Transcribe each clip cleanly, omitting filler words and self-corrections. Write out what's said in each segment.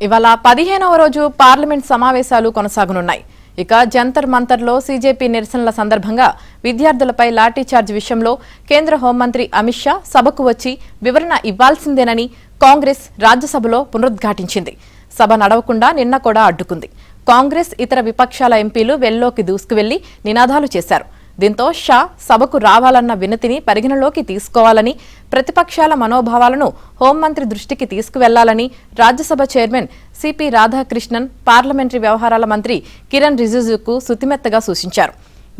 ఇవాళ 15వ రోజు పార్లమెంట్ సమావేశాలు కొనసాగనున్నాయి. ఇక జంతర్ మంతర్లో సీజేపీ నిరసనల సందర్భంగా విద్యార్థులపై లాఠీచార్జ్ విషయంలో కేంద్ర హోంమంత్రి అమిత్ షా సభకు వచ్చి వివరణ ఇవ్వాల్సిందేనని కాంగ్రెస్ రాజ్యసభలో పునరుద్ఘాటించింది. సభ నడవకుండా నిన్న కూడా అడ్డుకుంది. కాంగ్రెస్ ఇతర విపక్షాల ఎంపీలు వెల్లోకి దూసుకువెళ్లి నినాదాలు చేశారు. దీంతో షా సభకు రావాలన్న వినతిని పరిగణలోకి తీసుకోవాలని, ప్రతిపక్షాల మనోభావాలను హోంమంత్రి దృష్టికి తీసుకువెళ్లాలని Rajya Sabha chairman CP Radhakrishnan parliamentary వ్యవహారాల మంత్రి కిరణ్ రిజిజుకు సుతిమెత్తగా సూచించారు.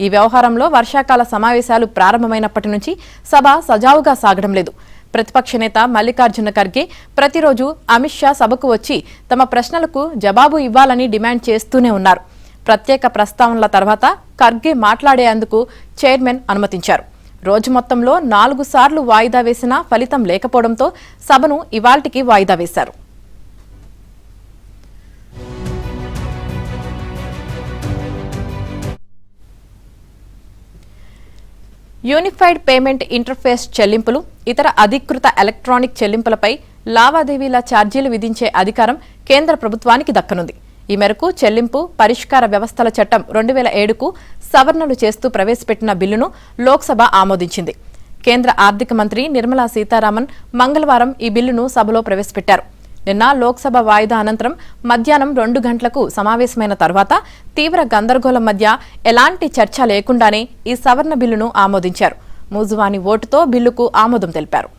ఈ వ్యవహారంలో వర్షాకాల సమావేశాలు ప్రారంభమైనప్పటి నుంచి సభ సజావుగా సాగడం లేదు. ప్రతిపక్ష నేత మల్లికార్జున ఖర్గే ప్రతిరోజు అమిత్ షా సభకు వచ్చి తమ ప్రశ్నలకు జవాబు ఇవ్వాలని డిమాండ్ చేస్తూనే ఉన్నారు. ప్రత్యేక ప్రస్తావనల తర్వాత ఖర్గే మాట్లాడేందుకు చైర్మన్ అనుమతించారు. రోజు మొత్తంలో 4 సార్లు వాయిదా వేసినా ఫలితం లేకపోవడంతో సభను ఇవాల్టికి వాయిదా వేశారు. యూనిఫైడ్ పేమెంట్ ఇంటర్ఫేస్ చెల్లింపులు, ఇతర అధికృత ఎలక్ట్రానిక్ చెల్లింపులపై లావాదేవీల ఛార్జీలు విధించే అధికారం కేంద్ర ప్రభుత్వానికి దక్కనుంది. ఈ మేరకు చెల్లింపు పరిష్కార వ్యవస్థల చట్టం 2007కు సవరణలు చేస్తూ ప్రవేశపెట్టిన బిల్లును లోక్సభ ఆమోదించింది. కేంద్ర ఆర్థిక మంత్రి నిర్మలా సీతారామన్ మంగళవారం ఈ బిల్లును సభలో ప్రవేశపెట్టారు. నిన్న లోక్సభ వాయిదా అనంతరం మధ్యాహ్నం 2 గంటలకు సమావేశమైన తర్వాత తీవ్ర గందరగోళం మధ్య ఎలాంటి చర్చ లేకుండానే ఈ సవరణ బిల్లును ఆమోదించారు. మూజువాణి ఓటుతో బిల్లుకు ఆమోదం తెలిపారు.